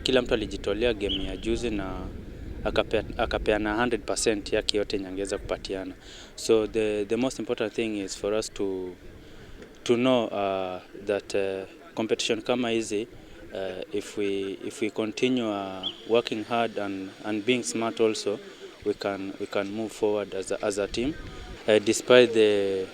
kila mtu alijitolea game ya juzi na akapeana 100% yake yote nyangeza kupatiana. So the most important thing is for us to know that competition kama hizi if we continue working hard and being smart also, we can move forward as a team. Despite the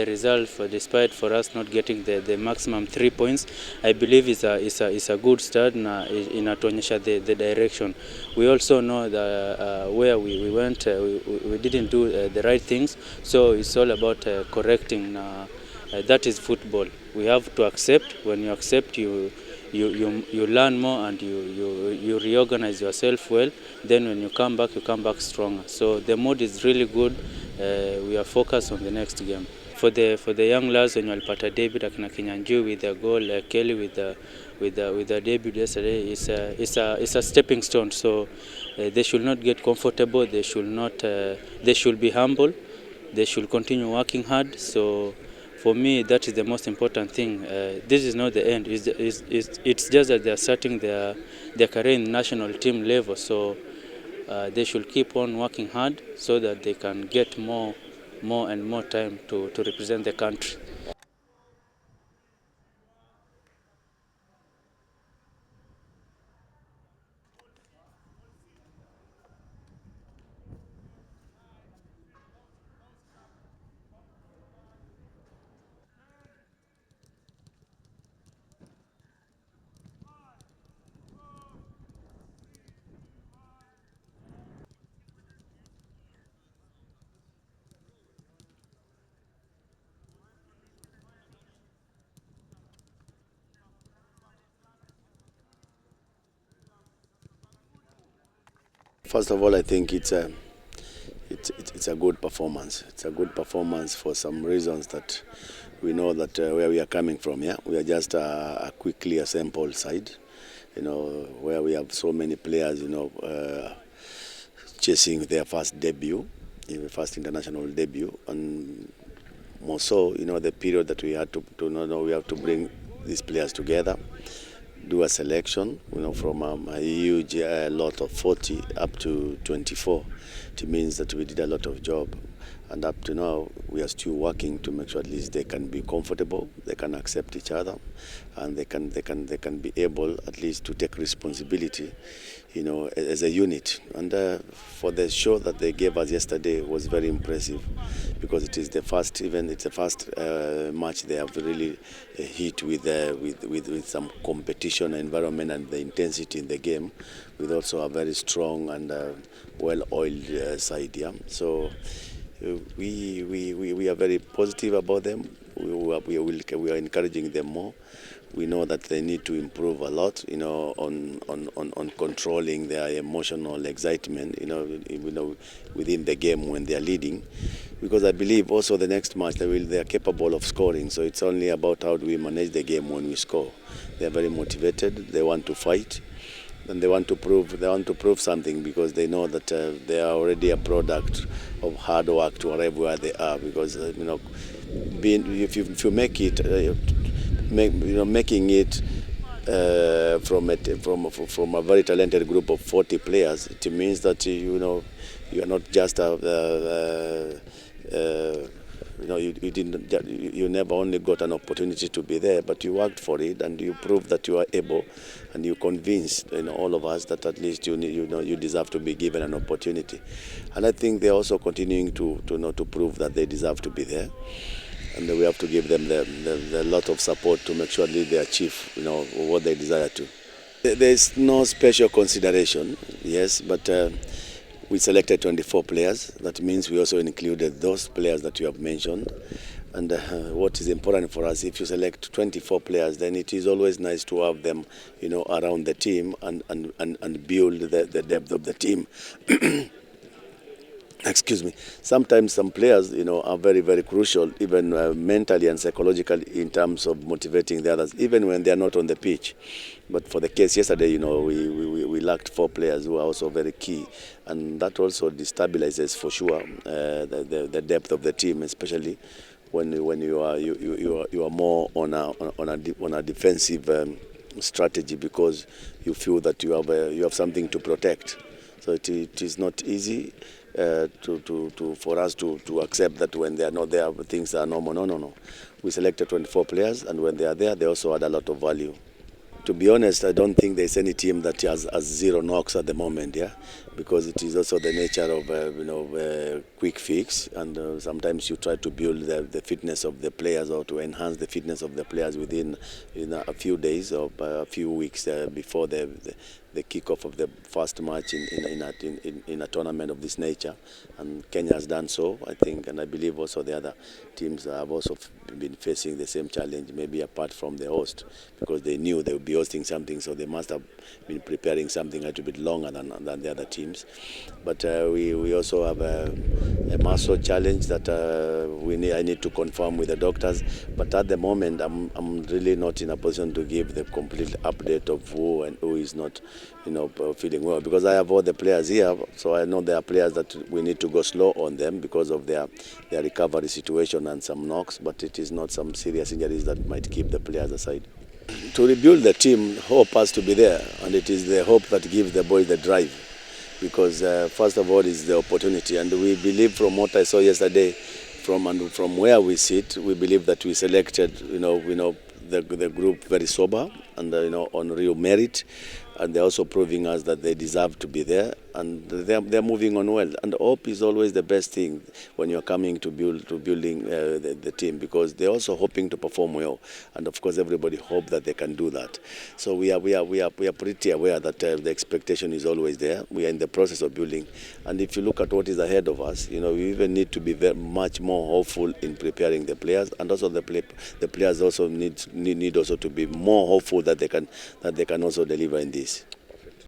result, despite for us not getting the maximum 3 points, I believe is a good start na inatuonyesha the direction. We also know that where we went, we didn't do the right things, so it's all about correcting. That is football. We have to accept. When you accept, you learn more and you reorganize yourself well. Then when you come back stronger. So the mood is really good. We are focused on the next game. For the young lads, when you walipata debut akina Kinyanjui with a goal, Kelly with the debut yesterday, is a stepping stone. So they should not get comfortable. They should be humble. They should continue working hard. So for me, that is the most important thing. This is not the end. It's just that they are starting their career in national team level. So they should keep on working hard so that they can get more and more time to represent the country. First of all, I think it's a good performance. It's a good performance for some reasons that we know that where we are coming from. Yeah, we are just a quickly assembled side, where we have so many players, chasing their first debut, first international debut, and more so, the period that we had to know we have to bring these players together, do a selection, from a huge lot of 40 up to 24. It means that we did a lot of job, and up to now we are still working to make sure at least they can be comfortable, they can accept each other, and they can be able at least to take responsibility, as a unit. And for the show that they gave us yesterday was very impressive, because it's the first match they have really hit with some competition environment and the intensity in the game, with also a very strong and well-oiled side. Yeah, so we are very positive about them. We are encouraging them more. We know that they need to improve a lot, on controlling their emotional excitement, within the game when they are leading, because I believe also the next match they are capable of scoring. So it's only about how do we manage the game when we score. They are very motivated. They want to fight, and they want to prove something, because they know that they are already a product of hard work to arrive where they are. Because if you make it. Making it from a very talented group of 40 players, it means that you are not just you never only got an opportunity to be there, but you worked for it, and you proved that you are able, and you convinced all of us that at least you deserve to be given an opportunity. And I think they're also continuing to prove that they deserve to be there. And we have to give them the lot of support to make sure that they achieve, what they desire to. There is no special consideration, yes, but we selected 24 players. That means we also included those players that you have mentioned. And what is important for us, if you select 24 players, then it is always nice to have them, around the team and build the depth of the team. Excuse me. Sometimes some players, are very, very crucial, even mentally and psychologically, in terms of motivating the others, even when they are not on the pitch. But for the case yesterday, we lacked 4 players who are also very key, and that also destabilizes for sure the depth of the team, especially when you are more on a defensive strategy because you feel that you have something to protect. So it is not easy for us to accept that when they are not there, things are normal. No. We selected 24 players, and when they are there, they also add a lot of value. To be honest, I don't think there's any team that has zero knocks at the moment, yeah, because it is also the nature of quick fix, and sometimes you try to build the fitness of the players or to enhance the fitness of the players within a few days or a few weeks before the kickoff of the first match in a tournament of this nature, and Kenya has done so, I think, and I believe also the other teams have also been facing the same challenge, maybe apart from the host, because they knew they would be hosting something, so they must have been preparing something a little bit longer than the other teams. But we also have a muscle challenge that I need to confirm with the doctors. But at the moment, I'm really not in a position to give the complete update of who and who is not, feeling well, because I have all the players here, so I know there are players that we need to go slow on them because of their recovery situation and some knocks, but it is not some serious injuries that might keep the players aside. To rebuild the team, hope has to be there, and it is the hope that gives the boys the drive, because first of all is the opportunity, and we believe from what I saw yesterday, from where we sit, we believe that we selected, the group very sober and on real merit, and they're also proving us that they deserve to be there, and they're moving on well. And hope is always the best thing when you're coming to building the team, because they're also hoping to perform well, and of course everybody hope that they can do that. So we are pretty aware that the expectation is always there. We are in the process of building, and if you look at what is ahead of us, we even need to be much more hopeful in preparing the players, and also the players also need also to be more hopeful that they can also deliver in this.